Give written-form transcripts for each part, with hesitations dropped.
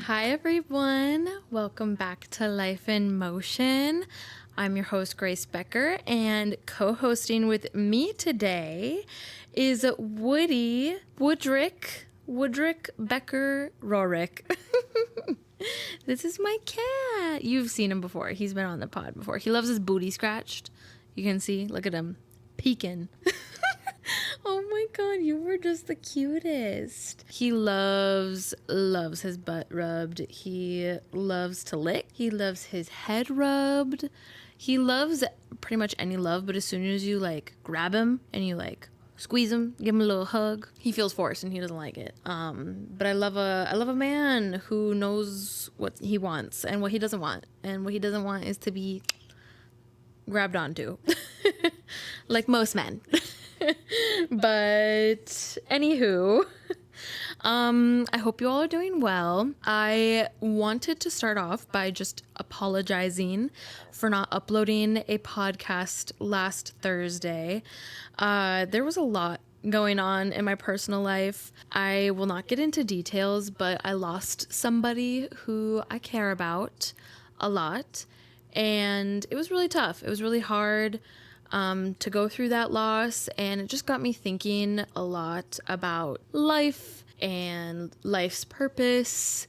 Hi everyone, welcome back to Life in Motion. I'm your host Grace Becker, and co-hosting with me today is Woodrick Becker Rorick. This is my cat. You've seen him before. He's been on the pod before. He loves his booty scratched. You can see, look at him peeking. Oh my god, you were just the cutest. He loves his butt rubbed. He loves to lick. He loves his head rubbed. He loves pretty much any love, but as soon as you grab him and you squeeze him, give him a little hug, he feels forced and he doesn't like it. But I love a man who knows what he wants and what he doesn't want. And what he doesn't want is to be grabbed onto. Like most men. But anywho, I hope you all are doing well. I wanted to start off by just apologizing for not uploading a podcast last Thursday. There was a lot going on in my personal life. I will not get into details, but I lost somebody who I care about a lot, and it was really tough. It was really hard to go through that loss, and it just got me thinking a lot about life and life's purpose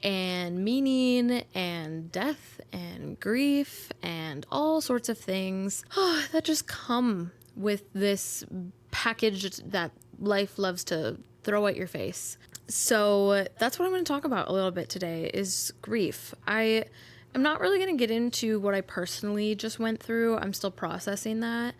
and meaning and death and grief and all sorts of things that just come with this package that life loves to throw at your face. So that's what I'm going to talk about a little bit today, is grief. I'm not really going to get into what I personally just went through. I'm still processing that.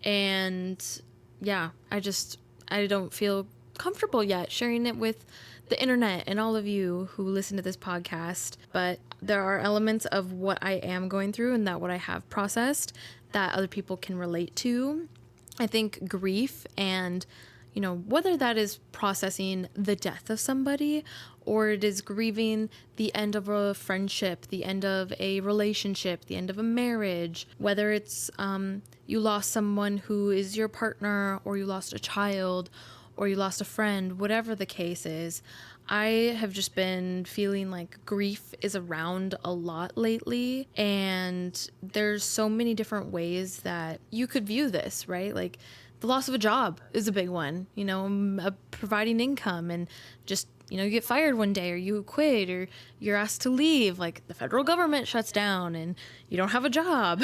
And yeah, I don't feel comfortable yet sharing it with the internet and all of you who listen to this podcast. But there are elements of what I am going through and that what I have processed that other people can relate to. I think grief and, whether that is processing the death of somebody or it is grieving the end of a friendship, the end of a relationship, the end of a marriage, whether it's you lost someone who is your partner, or you lost a child, or you lost a friend, whatever the case is, I have just been feeling like grief is around a lot lately, and there's so many different ways that you could view this, right? Like the loss of a job is a big one, providing income, and just, you get fired one day, or you quit, or you're asked to leave, like the federal government shuts down and you don't have a job.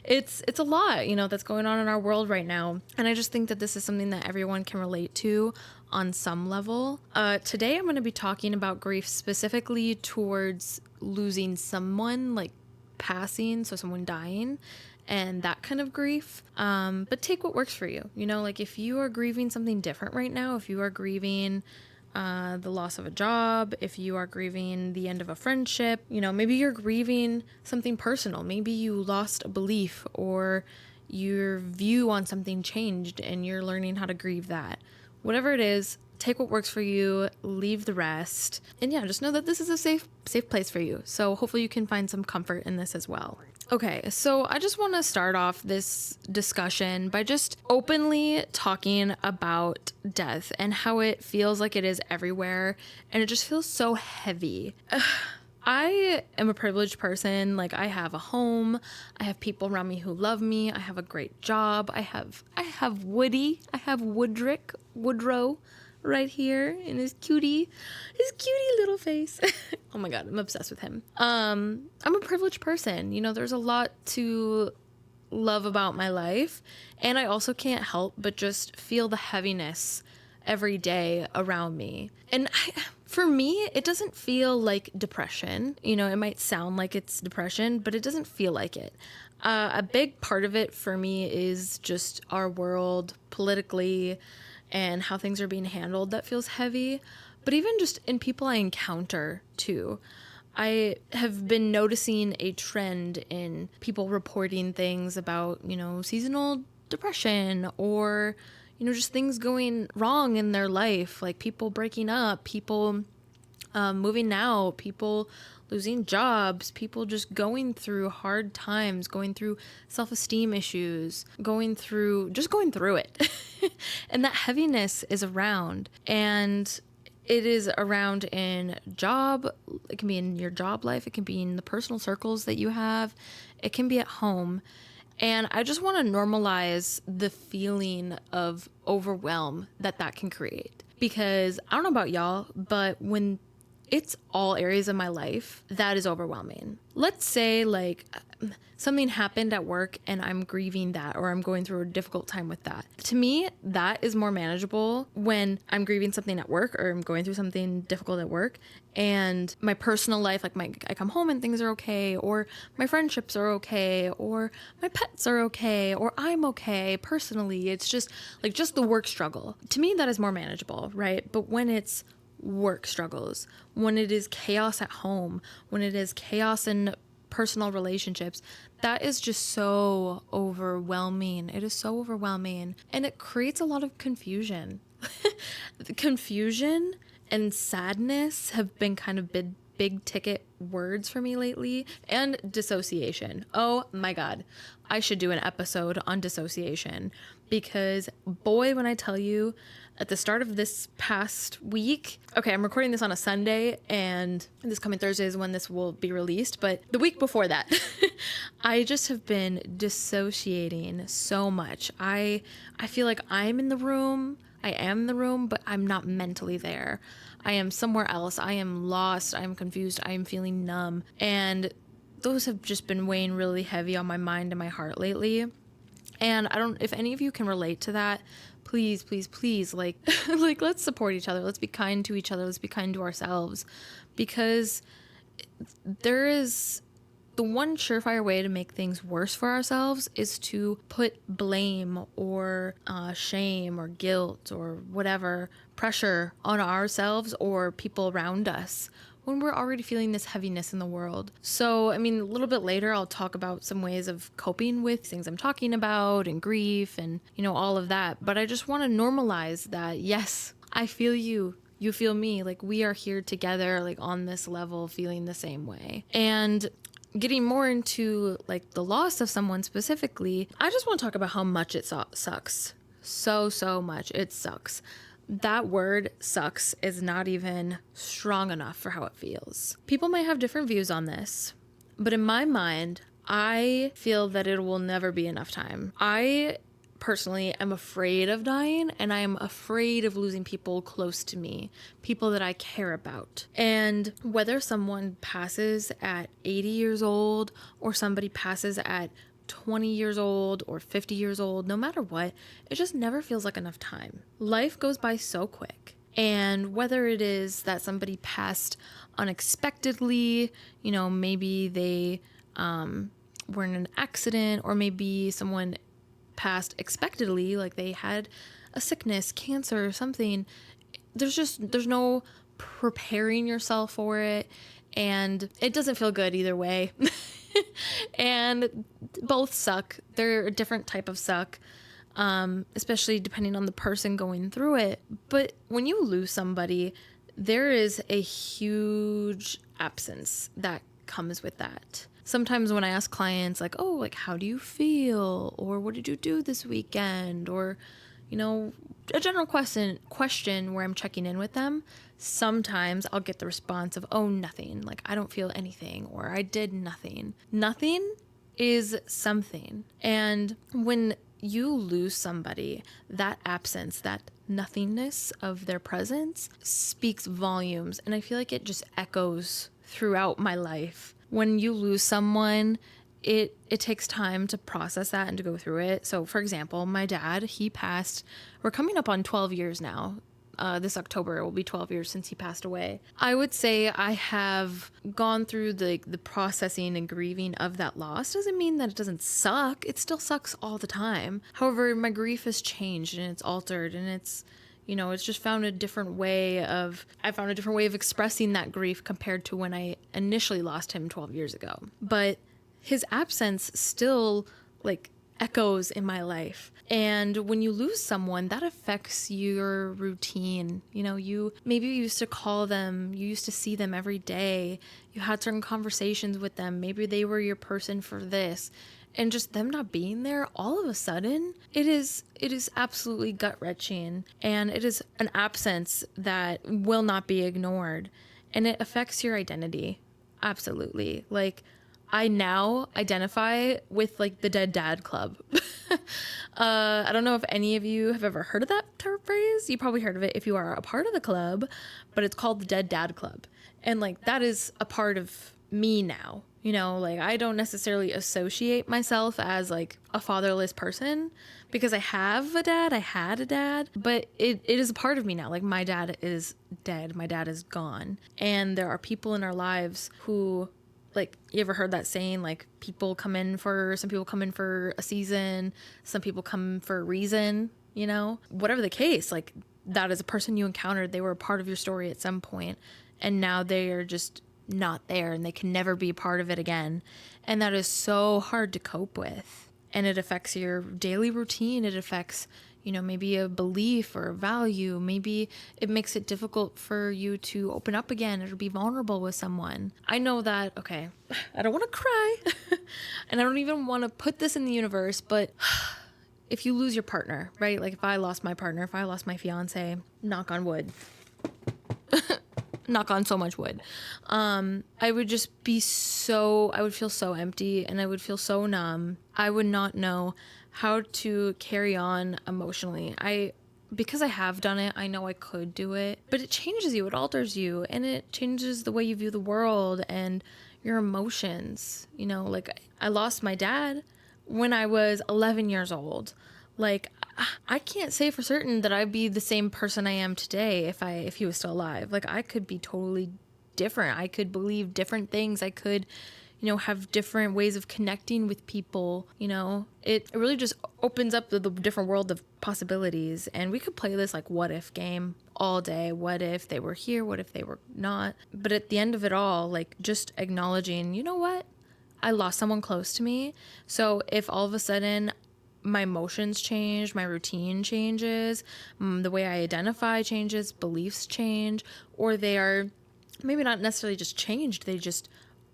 It's a lot, that's going on in our world right now. And I just think that this is something that everyone can relate to on some level. Today I'm going to be talking about grief specifically towards losing someone, like passing, so someone dying, and that kind of grief. But take what works for you. If you are grieving something different right now, if you are grieving the loss of a job, if you are grieving the end of a friendship, maybe you're grieving something personal. Maybe you lost a belief, or your view on something changed and you're learning how to grieve that. Whatever it is, take what works for you, leave the rest. And yeah, just know that this is a safe place for you. So hopefully you can find some comfort in this as well. Okay, so I just want to start off this discussion by just openly talking about death and how it feels like it is everywhere, and it just feels so heavy. I am a privileged person. I have a home, I have people around me who love me, I have a great job, I have Woodrow right here in his cutie little face. Oh my god, I'm obsessed with him. I'm a privileged person. There's a lot to love about my life, and I also can't help but just feel the heaviness every day around me. And for me, it doesn't feel like depression. It might sound like it's depression, but it doesn't feel like it. A big part of it for me is just our world politically and how things are being handled that feels heavy. But even just in people I encounter too, I have been noticing a trend in people reporting things about, seasonal depression, or, just things going wrong in their life, like people breaking up, people moving out, people losing jobs, people just going through hard times, going through self-esteem issues, going through it. And that heaviness is around. And it is around in job. It can be in your job life. It can be in the personal circles that you have. It can be at home. And I just want to normalize the feeling of overwhelm that can create. Because I don't know about y'all, but when it's all areas of my life, that is overwhelming. Let's say like something happened at work and I'm grieving that, or I'm going through a difficult time with that. To me, that is more manageable when I'm grieving something at work, or I'm going through something difficult at work, and my personal life, like I come home and things are okay, or my friendships are okay, or my pets are okay, or I'm okay personally. It's just the work struggle. To me, that is more manageable, right? But when it's work struggles, when it is chaos at home, when it is chaos in personal relationships, that is just so overwhelming. It is so overwhelming, and it creates a lot of confusion. Confusion and sadness have been kind of big ticket words for me lately, and dissociation. Oh my God. I should do an episode on dissociation, because boy, when I tell you, at the start of this past week, okay, I'm recording this on a Sunday, and this coming Thursday is when this will be released, but the week before that, I just have been dissociating so much. I feel like I'm in the room, I am in the room, but I'm not mentally there. I am somewhere else. I am lost. I am confused. I am feeling numb. And those have just been weighing really heavy on my mind and my heart lately. And if any of you can relate to that, please, please, please, like let's support each other. Let's be kind to each other. Let's be kind to ourselves, because there is the one surefire way to make things worse for ourselves is to put blame or shame or guilt or whatever pressure on ourselves or people around us when we're already feeling this heaviness in the world. So, I mean, a little bit later, I'll talk about some ways of coping with things I'm talking about and grief and, all of that. But I just want to normalize that, yes, I feel you. You feel me. Like, we are here together, like on this level, feeling the same way. And getting more into like the loss of someone specifically, I just want to talk about how much it sucks. So much. It sucks. That word sucks is not even strong enough for how it feels. People might have different views on this, but in my mind, I feel that it will never be enough time. I personally am afraid of dying, and I am afraid of losing people close to me, people that I care about. And whether someone passes at 80 years old or somebody passes at 20 years old or 50 years old, no matter what, it just never feels like enough time. Life goes by so quick. And whether it is that somebody passed unexpectedly, maybe they were in an accident, or maybe someone passed expectedly, like they had a sickness, cancer or something, there's no preparing yourself for it, and it doesn't feel good either way. And both suck. They're a different type of suck, especially depending on the person going through it. But when you lose somebody, there is a huge absence that comes with that. Sometimes when I ask clients like, oh, like, how do you feel? Or what did you do this weekend? Or, a general question where I'm checking in with them, sometimes I'll get the response of, oh, nothing. Like, I don't feel anything, or I did nothing. Nothing is something. And when you lose somebody, that absence, that nothingness of their presence speaks volumes. And I feel like it just echoes throughout my life. When you lose someone, it takes time to process that and to go through it. So, for example, my dad, he passed, we're coming up on 12 years now. This October, it will be 12 years since he passed away. I would say I have gone through the processing and grieving of that loss. Doesn't mean that it doesn't suck. It still sucks all the time. However, my grief has changed and it's altered, and it's just found a different way of expressing that grief compared to when I initially lost him 12 years ago. But his absence still echoes in my life. And when you lose someone, that affects your routine. You used to call them, you used to see them every day. You had certain conversations with them. Maybe they were your person for this. and just them not being there all of a sudden, it is absolutely gut-wrenching, and it is an absence that will not be ignored, and it affects your identity. Absolutely. Like, I now identify with like the Dead Dad Club. I don't know if any of you have ever heard of that phrase. You probably heard of it if you are a part of the club, but it's called the Dead Dad Club. And like, that is a part of me now. You know, like, I don't necessarily associate myself as like a fatherless person because I have a dad, I had a dad, but it is a part of me now. Like, my dad is dead, my dad is gone. And there are people in our lives who, like, you ever heard that saying, like, some people come in for a season, some people come for a reason, you know? Whatever the case, like, that is a person you encountered. They were a part of your story at some point, and now they are just not there, and they can never be a part of it again. And that is so hard to cope with. And it affects your daily routine. It affects, you know, maybe a belief or a value. Maybe it makes it difficult for you to open up again or to be vulnerable with someone. I know that, okay, I don't want to cry and I don't even want to put this in the universe, but if you lose your partner, right? Like, if I lost my partner, if I lost my fiance, knock on wood, knock on so much wood, I would just be I would feel so empty, and I would feel so numb. I would not know how to carry on emotionally. Because I have done it, I know I could do it, but it changes you, it alters you, and it changes the way you view the world and your emotions. You know, like, I lost my dad when I was 11 years old. Like, I can't say for certain that I'd be the same person I am today if he was still alive. Like, I could be totally different. I could believe different things. I could, you know, have different ways of connecting with people. You know, it really just opens up the different world of possibilities. And we could play this like what if game all day. What if they were here? What if they were not? But at the end of it all, like, just acknowledging, you know what? I lost someone close to me. So if all of a sudden my emotions change, my routine changes, the way I identify changes, beliefs change, or they are maybe not necessarily just changed, they just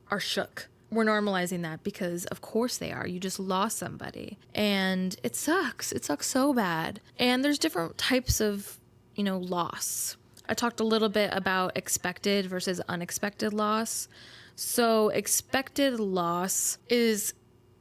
are shook. We're normalizing that because of course they are. You just lost somebody, and it sucks. It sucks so bad. And there's different types of, you know, loss. I talked a little bit about expected versus unexpected loss. So expected loss is,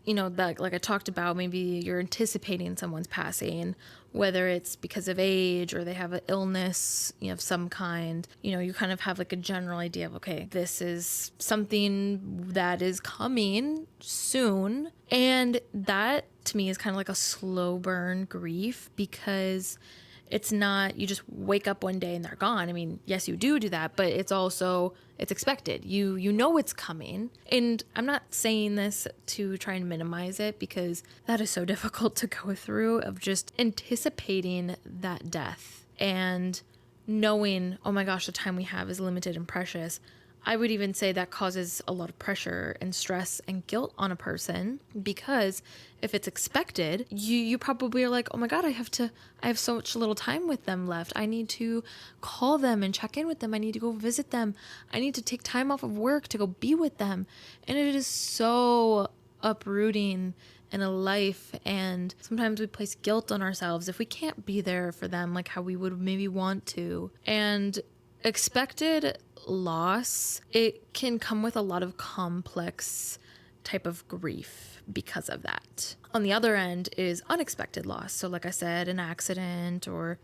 you know, that, like I talked about, maybe you're anticipating someone's passing, whether it's because of age or they have an illness, you know, of some kind. You know, you kind of have like a general idea of, okay, this is something that is coming soon. And that to me is kind of like a slow burn grief, because it's not, you just wake up one day and they're gone. I mean, yes, you do that, but it's also, it's expected. You know it's coming. And I'm not saying this to try and minimize it, because that is so difficult to go through, of just anticipating that death and knowing, oh my gosh, the time we have is limited and precious. I would even say that causes a lot of pressure and stress and guilt on a person, because if it's expected, you probably are like, oh my God, I have so much little time with them left. I need to call them and check in with them. I need to go visit them. I need to take time off of work to go be with them. And it is so uprooting in a life. And sometimes we place guilt on ourselves if we can't be there for them like how we would maybe want to. And expected loss, it can come with a lot of complex type of grief because of that. On the other end is unexpected loss. So like I said, an accident or,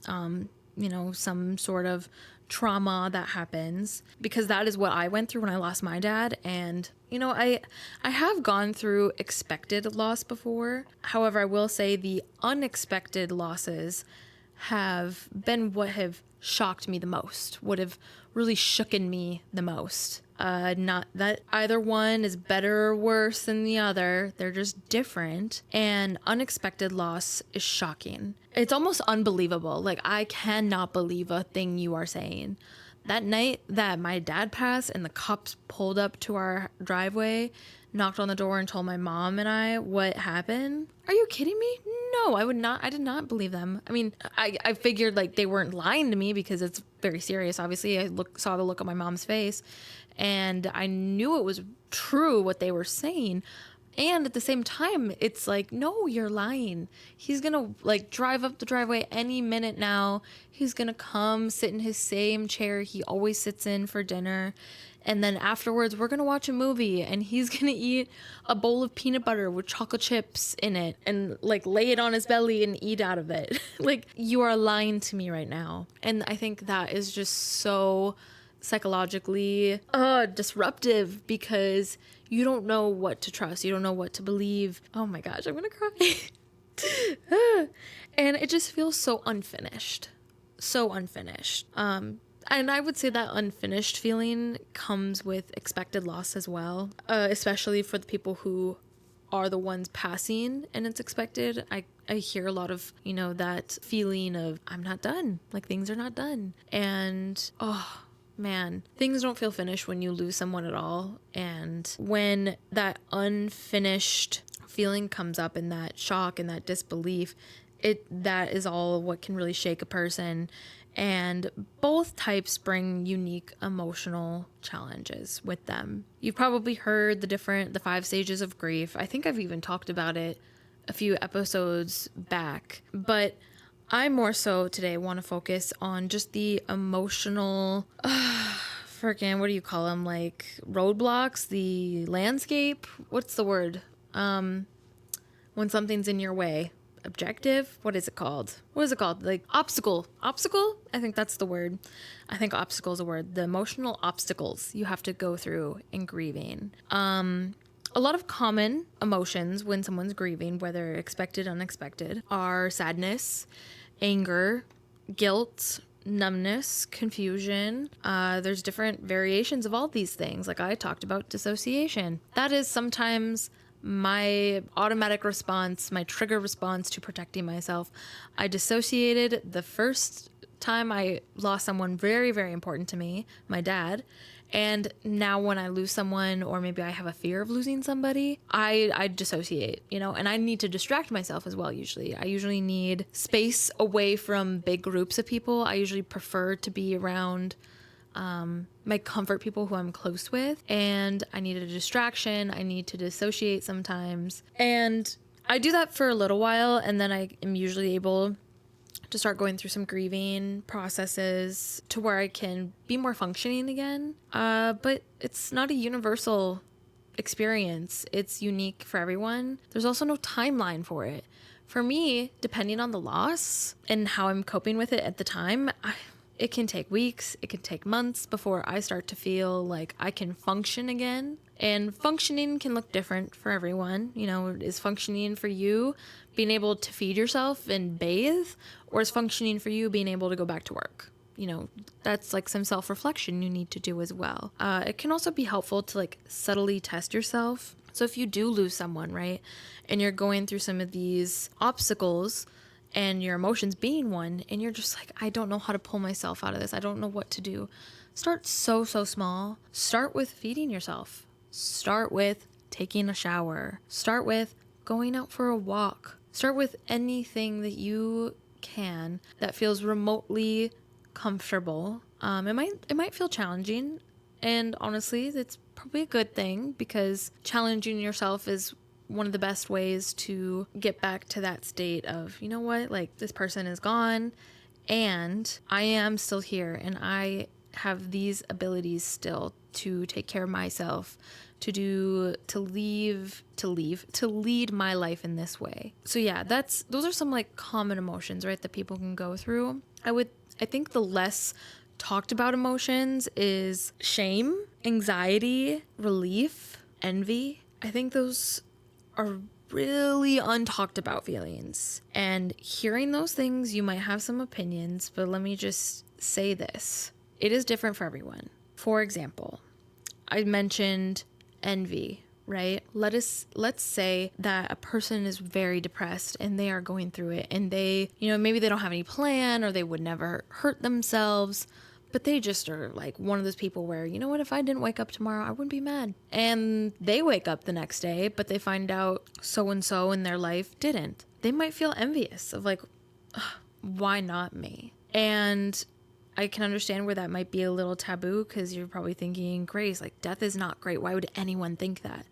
you know, some sort of trauma that happens, because that is what I went through when I lost my dad. And, you know, I have gone through expected loss before. However, I will say the unexpected losses have been what have shocked me the most, would have really shooken me the most. Not that either one is better or worse than the other. They're just different. And unexpected loss is shocking. It's almost unbelievable. Like, I cannot believe a thing you are saying. That night that my dad passed and the cops pulled up to our driveway, knocked on the door and told my mom and I what happened. Are you kidding me? No, I did not believe them. I mean, I figured like they weren't lying to me because it's very serious. Obviously, I saw the look on my mom's face and I knew it was true what they were saying. And at the same time, it's like, no, you're lying. He's gonna like drive up the driveway any minute now. He's gonna come sit in his same chair he always sits in for dinner. And then afterwards, we're gonna watch a movie and he's gonna eat a bowl of peanut butter with chocolate chips in it and like lay it on his belly and eat out of it. Like, you are lying to me right now. And I think that is just so psychologically disruptive, because you don't know what to trust. You don't know what to believe. Oh my gosh, I'm gonna cry. And it just feels so unfinished. So unfinished. And I would say that unfinished feeling comes with expected loss as well, especially for the people who are the ones passing and it's expected. I hear a lot of, that feeling of, I'm not done. Like, things are not done. And, oh man, things don't feel finished when you lose someone at all. And when that unfinished feeling comes up and that shock and that disbelief, that is all what can really shake a person. And both types bring unique emotional challenges with them. You've probably heard the 5 stages of grief. I think I've even talked about it a few episodes back, but I more so today want to focus on just the emotional, what do you call them? Like roadblocks, the landscape. What's the word? When something's in your way. Objective? What is it called? Like obstacle. I think that's the word. I think obstacle is a word. The emotional obstacles you have to go through in grieving. A lot of common emotions when someone's grieving, whether expected, unexpected, are sadness, anger, guilt, numbness, confusion. There's different variations of all these things. Like I talked about dissociation. That is sometimes my automatic response, my trigger response to protecting myself. I dissociated the first time I lost someone very, very important to me, my dad. And now when I lose someone, or maybe I have a fear of losing somebody, I dissociate, and I need to distract myself as well. I usually need space away from big groups of people. I usually prefer to be around my comfort people who I'm close with, and I need a distraction. I need to dissociate sometimes. And I do that for a little while, and then I am usually able to start going through some grieving processes to where I can be more functioning again. But it's not a universal experience. It's unique for everyone. There's also no timeline for it. For me, depending on the loss and how I'm coping with it at the time, it can take weeks, it can take months before I start to feel like I can function again. And functioning can look different for everyone. Is functioning for you being able to feed yourself and bathe, or is functioning for you being able to go back to work? That's like some self-reflection you need to do as well. It can also be helpful to like subtly test yourself. So if you do lose someone, right, and you're going through some of these obstacles, and your emotions being one, and you're just like, I don't know how to pull myself out of this. I don't know what to do. Start so small. Start with feeding yourself. Start with taking a shower. Start with going out for a walk. Start with anything that you can that feels remotely comfortable. It might feel challenging, and honestly, it's probably a good thing, because challenging yourself is one of the best ways to get back to that state of, like, this person is gone and I am still here, and I have these abilities still to take care of myself, to lead my life in this way. So yeah, those are some like common emotions, right, that people can go through. I think the less talked about emotions is shame, anxiety, relief, envy. I think those are really untalked about feelings. And hearing those things, you might have some opinions, but let me just say this. It is different for everyone. For example, I mentioned envy, right? Let's say that a person is very depressed and they are going through it, and they, maybe they don't have any plan, or they would never hurt themselves, but they just are like one of those people where, what, if I didn't wake up tomorrow, I wouldn't be mad. And they wake up the next day, but they find out so-and-so in their life didn't. They might feel envious of like, why not me? And I can understand where that might be a little taboo, because you're probably thinking, Grace, like, death is not great. Why would anyone think that?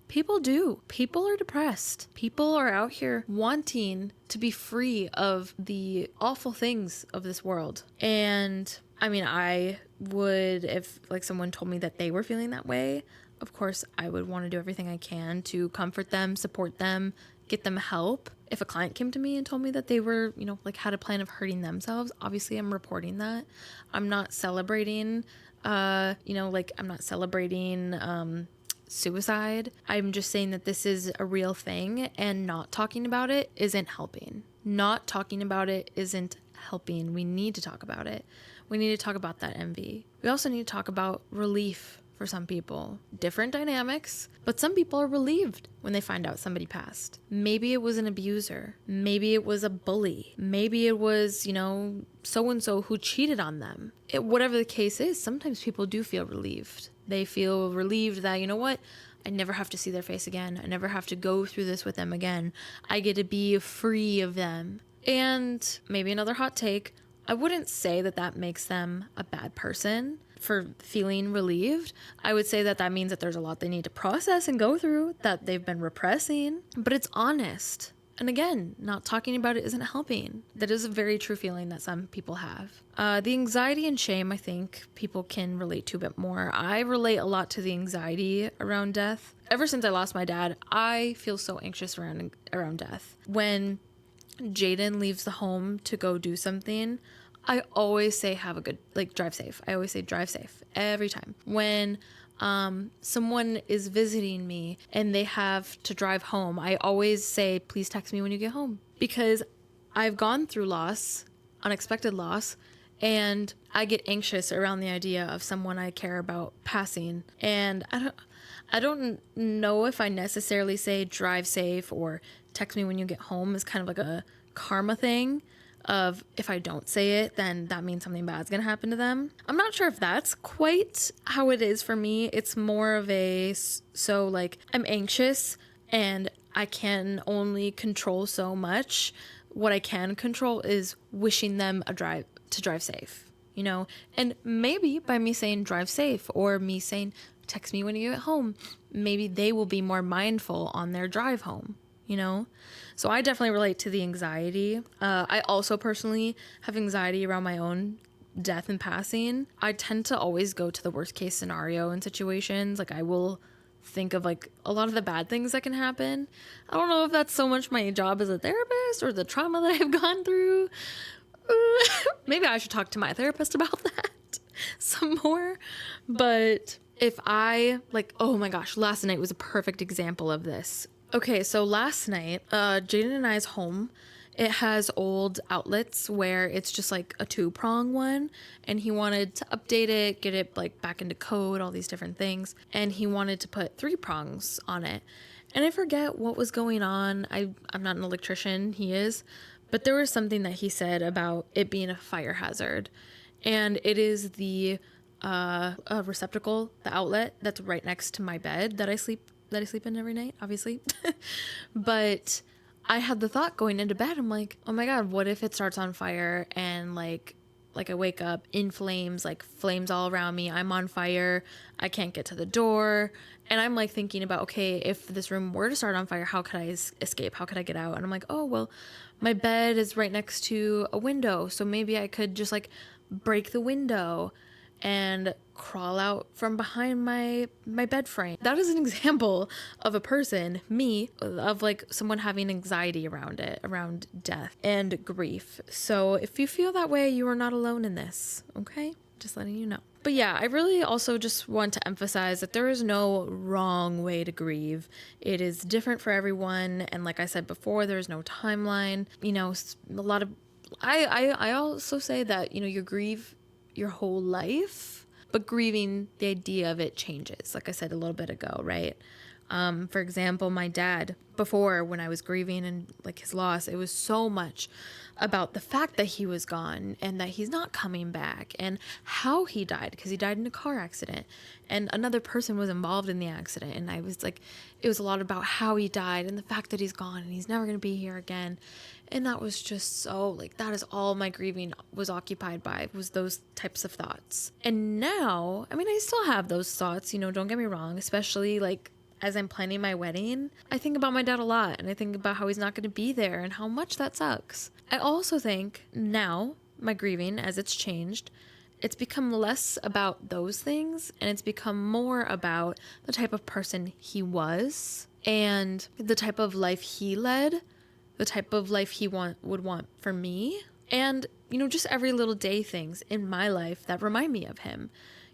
People do. People are depressed. People are out here wanting to be free of the awful things of this world. And I mean, I would, if like someone told me that they were feeling that way, of course, I would want to do everything I can to comfort them, support them, get them help. If a client came to me and told me that they were, like had a plan of hurting themselves, obviously I'm reporting that. I'm not celebrating, I'm not celebrating, suicide. I'm just saying that this is a real thing, and not talking about it isn't helping. Not talking about it isn't helping. We need to talk about it. We need to talk about that envy. We also need to talk about relief for some people. Different dynamics, but some people are relieved when they find out somebody passed. Maybe it was an abuser. Maybe it was a bully. Maybe it was, so-and-so who cheated on them. Whatever the case is, sometimes people do feel relieved. They feel relieved that, I never have to see their face again. I never have to go through this with them again. I get to be free of them. And maybe another hot take, I wouldn't say that that makes them a bad person for feeling relieved. I would say that that means that there's a lot they need to process and go through that they've been repressing, but it's honest. And again, not talking about it isn't helping. That is a very true feeling that some people have. The anxiety and shame, I think people can relate to a bit more. I relate a lot to the anxiety around death. Ever since I lost my dad, I feel so anxious around death. When Jaden leaves the home to go do something, I always say drive safe. I always say drive safe every time. When someone is visiting me and they have to drive home, I always say, please text me when you get home, because I've gone through loss, unexpected loss, and I get anxious around the idea of someone I care about passing. And I don't know if I necessarily say drive safe or text me when you get home is kind of like a karma thing of, if I don't say it, then that means something bad's gonna happen to them. I'm not sure if that's quite how it is for me. It's more of I'm anxious and I can only control so much. What I can control is wishing them to drive safe, and maybe by me saying drive safe or me saying text me when you get home, maybe they will be more mindful on their drive home. So I definitely relate to the anxiety. I also personally have anxiety around my own death and passing. I tend to always go to the worst case scenario in situations. Like, I will think of a lot of the bad things that can happen. I don't know if that's so much my job as a therapist or the trauma that I've gone through. Maybe I should talk to my therapist about that some more. But if oh my gosh, last night was a perfect example of this. Okay, so last night, Jaden and I's home, it has old outlets where it's just a 2-prong one, and he wanted to update it, get it back into code, all these different things, and he wanted to put 3 prongs on it. And I forget what was going on. I'm not an electrician, he is, but there was something that he said about it being a fire hazard, and it is the receptacle, the outlet that's right next to my bed that I sleep in every night, obviously. But I had the thought going into bed, I'm like, oh my God, what if it starts on fire and I wake up in flames, flames all around me, I'm on fire, I can't get to the door. And I'm thinking about, okay, if this room were to start on fire, how could I escape? How could I get out? And I'm like, oh, well, my bed is right next to a window, so maybe I could just break the window and crawl out from behind my bed frame. That is an example of a person, me, of someone having anxiety around death and grief. So if you feel that way, you are not alone in this, okay? Just letting you know. But yeah, I really also just want to emphasize that there is no wrong way to grieve. It is different for everyone. And like I said before, there's no timeline. A lot of, I also say that, you grieve your whole life, but grieving, the idea of it changes, like I said a little bit ago, right? For example, my dad, before, when I was grieving and his loss, it was so much about the fact that he was gone and that he's not coming back and how he died, because he died in a car accident and another person was involved in the accident. And I was it was a lot about how he died and the fact that he's gone and he's never going to be here again. And that was just so that is all my grieving was occupied by, was those types of thoughts. And now, I mean, I still have those thoughts, don't get me wrong, especially as I'm planning my wedding, I think about my dad a lot, and I think about how he's not going to be there and how much that sucks. I also think now, my grieving, as it's changed, it's become less about those things, and it's become more about the type of person he was and the type of life he led, the type of life he would want for me, and, just every little day things in my life that remind me of him.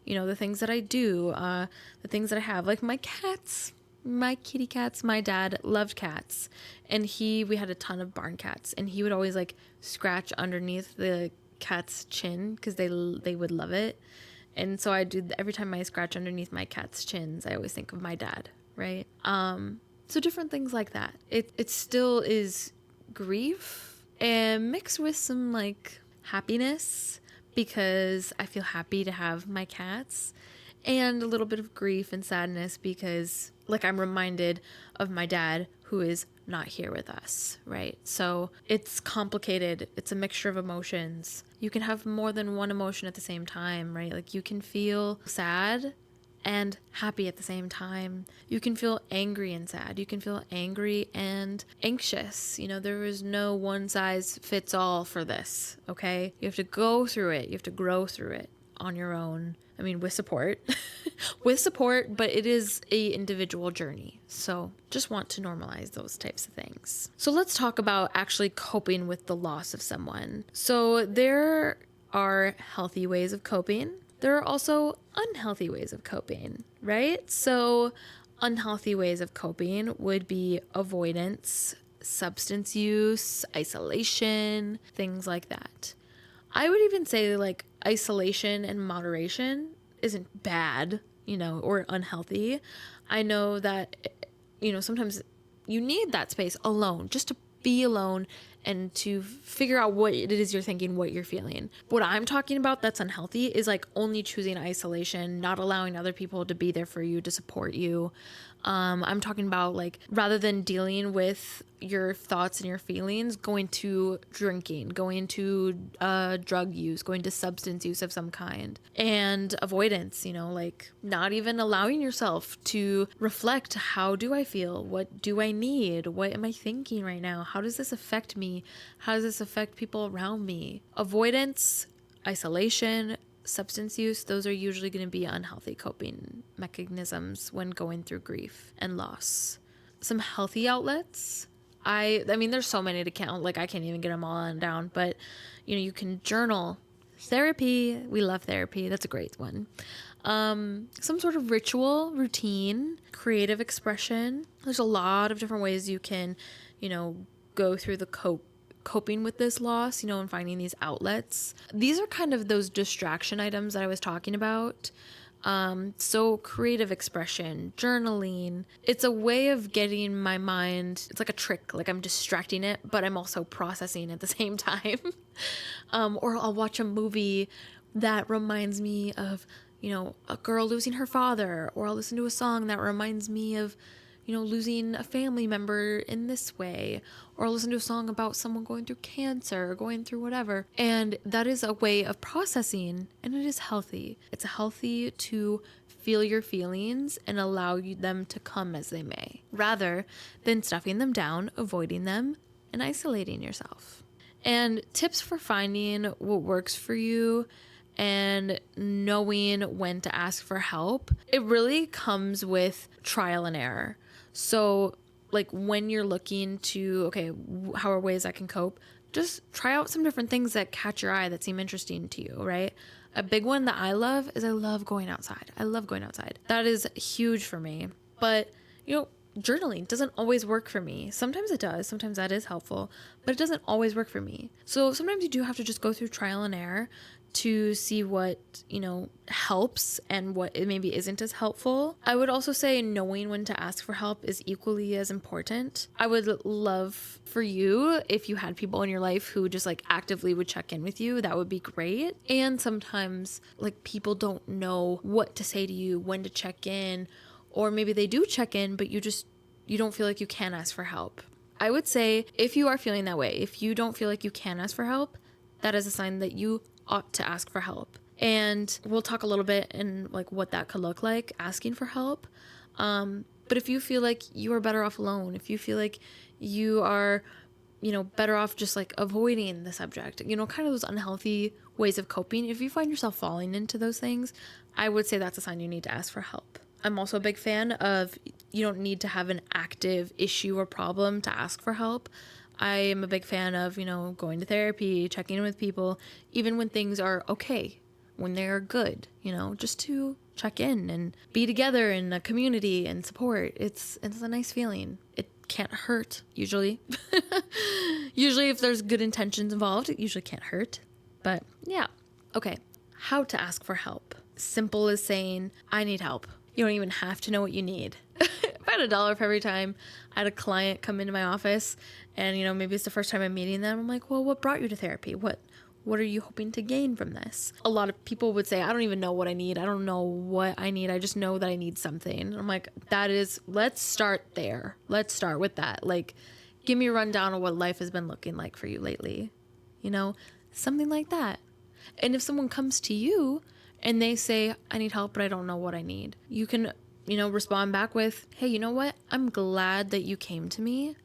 The things that I do, the things that I have, like my cats, my kitty cats. My dad loved cats, and we had a ton of barn cats, and he would always like scratch underneath the cat's chin because they would love it. And so I do, every time I scratch underneath my cat's chins, I always think of my dad, right? So different things like that. It still is grief and mixed with some like happiness, because I feel happy to have my cats, and a little bit of grief and sadness because like I'm reminded of my dad who is not here with us, right? So it's complicated. It's a mixture of emotions. You can have more than one emotion at the same time, right? Like you can feel sad and happy at the same time. You can feel angry and sad. You can feel angry and anxious. There is no one size fits all for this, okay? You have to go through it. You have to grow through it on your own. I mean, with support, but it is a individual journey. So just want to normalize those types of things. So let's talk about actually coping with the loss of someone. So there are healthy ways of coping. There are also unhealthy ways of coping, right? So unhealthy ways of coping would be avoidance, substance use, isolation, things like that. I would even say like isolation and moderation isn't bad, or unhealthy. I know that, sometimes you need that space alone, just to be alone and to figure out what it is you're thinking, what you're feeling. What I'm talking about that's unhealthy is like only choosing isolation, not allowing other people to be there for you, to support you. I'm talking about like, rather than dealing with your thoughts and your feelings, going to drinking, going to drug use, going to substance use of some kind, and avoidance, like not even allowing yourself to reflect, how do I feel? What do I need? What am I thinking right now? How does this affect me? How does this affect people around me? Avoidance, isolation, substance use, those are usually going to be unhealthy coping mechanisms when going through grief and loss. Some healthy outlets, I mean, there's so many to count, like I can't even get them all down, but you can journal. Therapy, we love therapy, that's a great one. Some sort of ritual, routine, creative expression. There's a lot of different ways you can, go through the coping with this loss, and finding these outlets. These are kind of those distraction items that I was talking about. So creative expression, journaling, it's a way of getting my mind, it's like a trick, like I'm distracting it, but I'm also processing at the same time. Or I'll watch a movie that reminds me of, a girl losing her father, or I'll listen to a song that reminds me of, losing a family member in this way, or listen to a song about someone going through cancer or going through whatever. And that is a way of processing, and it is healthy. It's healthy to feel your feelings and allow them to come as they may, rather than stuffing them down, avoiding them, and isolating yourself. And tips for finding what works for you and knowing when to ask for help, it really comes with trial and error. So like when you're looking to, okay, how are ways I can cope? Just try out some different things that catch your eye, that seem interesting to you, right? A big one that I love is I love going outside. That is huge for me. But, journaling doesn't always work for me. Sometimes it does. Sometimes that is helpful, but it doesn't always work for me. So sometimes you do have to just go through trial and error to see what, helps and what it maybe isn't as helpful. I would also say knowing when to ask for help is equally as important. I would love for you, if you had people in your life who just like actively would check in with you, that would be great. And sometimes like people don't know what to say to you, when to check in, or maybe they do check in, but you don't feel like you can ask for help. I would say if you are feeling that way, if you don't feel like you can ask for help, that is a sign that you ought to ask for help. And we'll talk a little bit in like what that could look like, asking for help. But if you feel like you are better off alone, if you feel like you are, better off just like avoiding the subject, kind of those unhealthy ways of coping, if you find yourself falling into those things, I would say that's a sign you need to ask for help. I'm also a big fan of, you don't need to have an active issue or problem to ask for help. I am a big fan of, going to therapy, checking in with people, even when things are okay, when they're good, just to check in and be together in a community and support. It's a nice feeling. It can't hurt, usually. Usually if there's good intentions involved, it usually can't hurt. But yeah. Okay. How to ask for help. Simple as saying, I need help. You don't even have to know what you need. If I had $1 for every time I had a client come into my office and, maybe it's the first time I'm meeting them, I'm like, well, what brought you to therapy? What are you hoping to gain from this? A lot of people would say, I don't even know what I need. I don't know what I need. I just know that I need something. And I'm like, let's start there. Let's start with that. Like, give me a rundown of what life has been looking like for you lately. Something like that. And if someone comes to you and they say, I need help, but I don't know what I need, you can, respond back with, hey, you know what? I'm glad that you came to me,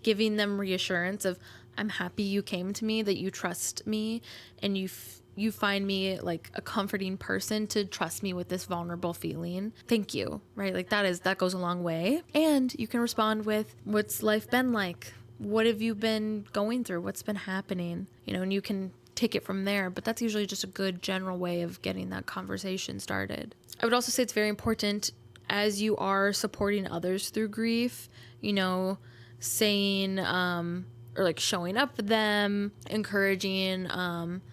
giving them reassurance of, I'm happy you came to me, that you trust me, and you find me like a comforting person to trust me with this vulnerable feeling. Thank you, right? Like that goes a long way. And you can respond with, what's life been like? What have you been going through? What's been happening? And you can take it from there, but that's usually just a good general way of getting that conversation started. I would also say it's very important as you are supporting others through grief, saying, or like showing up for them, encouraging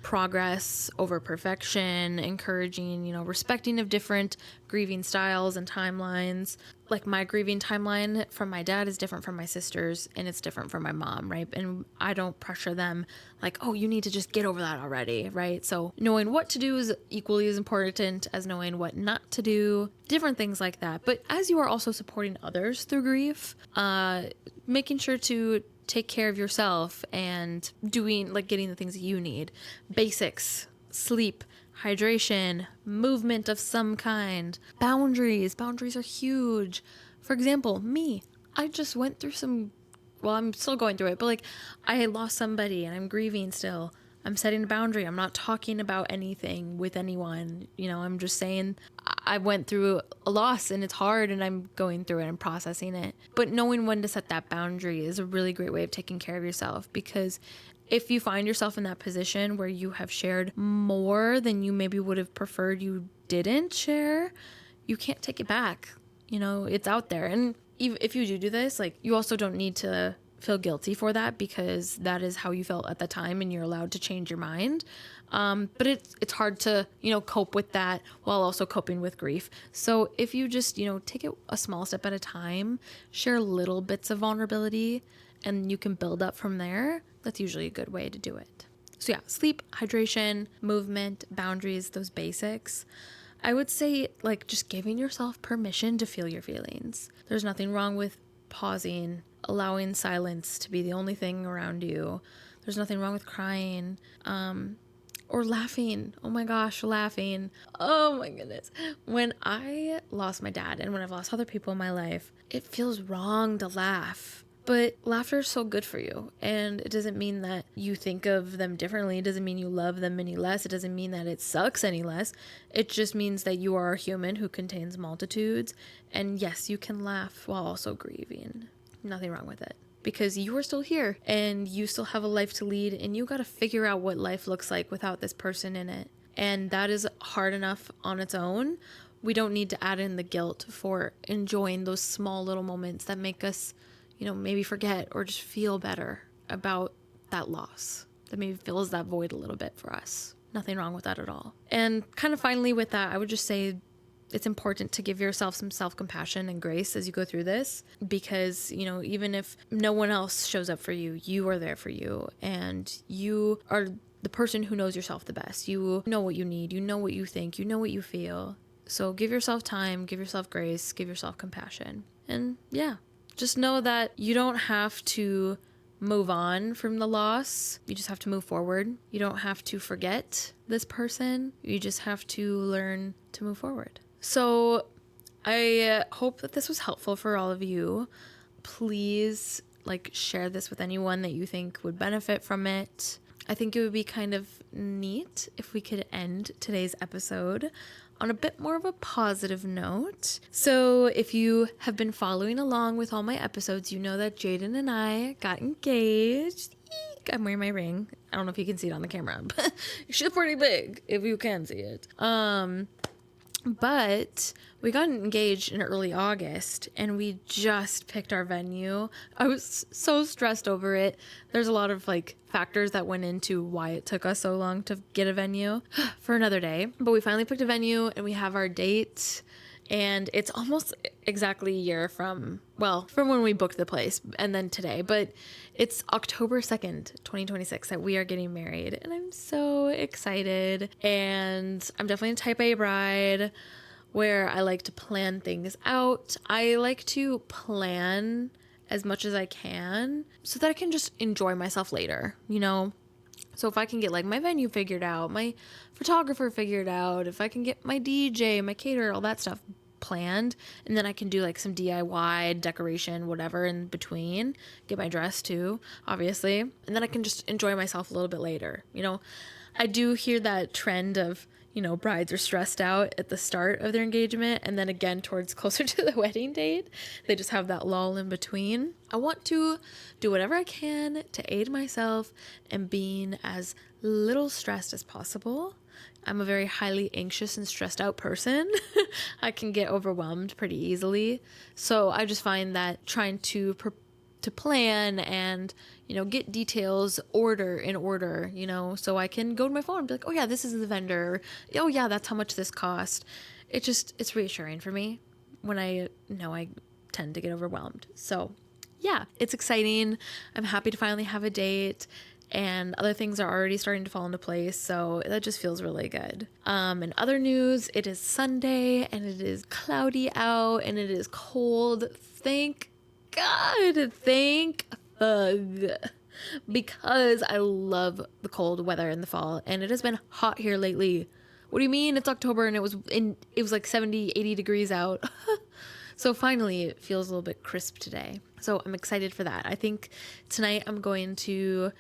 progress over perfection, encouraging, respecting of different grieving styles and timelines. Like my grieving timeline from my dad is different from my sister's, and it's different from my mom, right? And I don't pressure them like, oh, you need to just get over that already, right? So knowing what to do is equally as important as knowing what not to do, different things like that. But as you are also supporting others through grief, making sure to take care of yourself and getting the things that you need. Basics, sleep, hydration, movement of some kind, boundaries. Boundaries are huge. For example, I just went through I'm still going through it, but I had lost somebody and I'm grieving still. I'm setting a boundary. I'm not talking about anything with anyone. I'm just saying I went through a loss and it's hard and I'm going through it and processing it. But knowing when to set that boundary is a really great way of taking care of yourself, because if you find yourself in that position where you have shared more than you maybe would have preferred you didn't share, you can't take it back. It's out there. And even if you do this, you also don't need to feel guilty for that, because that is how you felt at the time and you're allowed to change your mind. But it's hard to, cope with that while also coping with grief. So if you just, take it a small step at a time, share little bits of vulnerability, and you can build up from there, that's usually a good way to do it. So yeah, sleep, hydration, movement, boundaries, those basics. I would say just giving yourself permission to feel your feelings. There's nothing wrong with pausing, allowing silence to be the only thing around you. There's nothing wrong with crying, or laughing. Oh my gosh, laughing. Oh my goodness. When I lost my dad and when I've lost other people in my life, it feels wrong to laugh. But laughter is so good for you. And it doesn't mean that you think of them differently. It doesn't mean you love them any less. It doesn't mean that it sucks any less. It just means that you are a human who contains multitudes. And yes, you can laugh while also grieving. Nothing wrong with it. Because you are still here and you still have a life to lead, and you got to figure out what life looks like without this person in it. And that is hard enough on its own. We don't need to add in the guilt for enjoying those small little moments that make us, maybe forget or just feel better about that loss, that maybe fills that void a little bit for us. Nothing wrong with that at all. And kind of finally with that, I would just say it's important to give yourself some self-compassion and grace as you go through this, because, even if no one else shows up for you, you are there for you, and you are the person who knows yourself the best. You know what you need, you know what you think, you know what you feel. So give yourself time, give yourself grace, give yourself compassion. And yeah, just know that you don't have to move on from the loss. You just have to move forward. You don't have to forget this person. You just have to learn to move forward. So I hope that this was helpful for all of you. Please share this with anyone that you think would benefit from it. I think it would be kind of neat if we could end today's episode on a bit more of a positive note. So if you have been following along with all my episodes, you know that Jaden and I got engaged. Eek, I'm wearing my ring. I don't know if you can see it on the camera, but she's pretty big if you can see it. But we got engaged in early August and we just picked our venue. I was so stressed over it. There's a lot of factors that went into why it took us so long to get a venue for another day. But we finally picked a venue and we have our date. And it's almost exactly a year from when we booked the place and then today. But it's October 2nd, 2026 that we are getting married. And I'm so excited. And I'm definitely a type A bride where I like to plan things out. I like to plan as much as I can so that I can just enjoy myself later, So if I can get my venue figured out, my photographer figured out, if I can get my DJ, my caterer, all that stuff planned, and then I can do some DIY decoration, whatever in between, get my dress too, obviously, and then I can just enjoy myself a little bit later. I do hear that trend of, brides are stressed out at the start of their engagement and then again towards closer to the wedding date. They just have that lull in between. I want to do whatever I can to aid myself in being as little stressed as possible. I'm a very highly anxious and stressed out person. I can get overwhelmed pretty easily. So I just find that trying to plan and, get details in order, so I can go to my phone and be like, oh yeah, this is the vendor. Oh yeah, that's how much this cost. It's reassuring for me when I know I tend to get overwhelmed. So yeah, it's exciting. I'm happy to finally have a date. And other things are already starting to fall into place, so that just feels really good. In other news, it is Sunday, and it is cloudy out, and it is cold. Thank God. Thank fuck. Because I love the cold weather in the fall, and it has been hot here lately. What do you mean? It's October, and it was 70, 80 degrees out. So finally, it feels a little bit crisp today. So I'm excited for that. I think tonight I'm going to...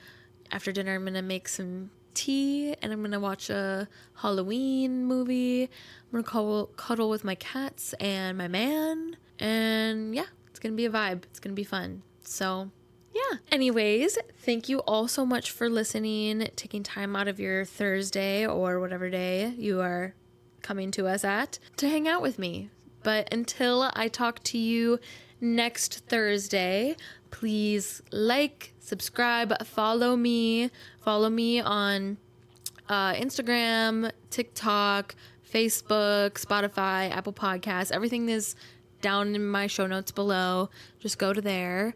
After dinner, I'm going to make some tea and I'm going to watch a Halloween movie. I'm going to cuddle with my cats and my man. And yeah, it's going to be a vibe. It's going to be fun. So yeah. Anyways, thank you all so much for listening, taking time out of your Thursday or whatever day you are coming to us at to hang out with me. But until I talk to you next Thursday, please subscribe, follow me on Instagram, TikTok, Facebook, Spotify, Apple Podcasts. Everything is down in my show notes below. Just go to there.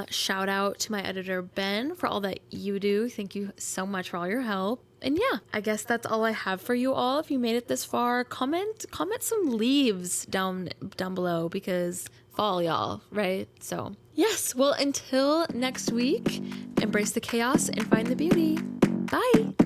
Shout out to my editor, Ben, for all that you do. Thank you so much for all your help. And yeah, I guess that's all I have for you all. If you made it this far, comment some leaves down below because fall, y'all, right? So yes, well, until next week, embrace the chaos and find the beauty. Bye.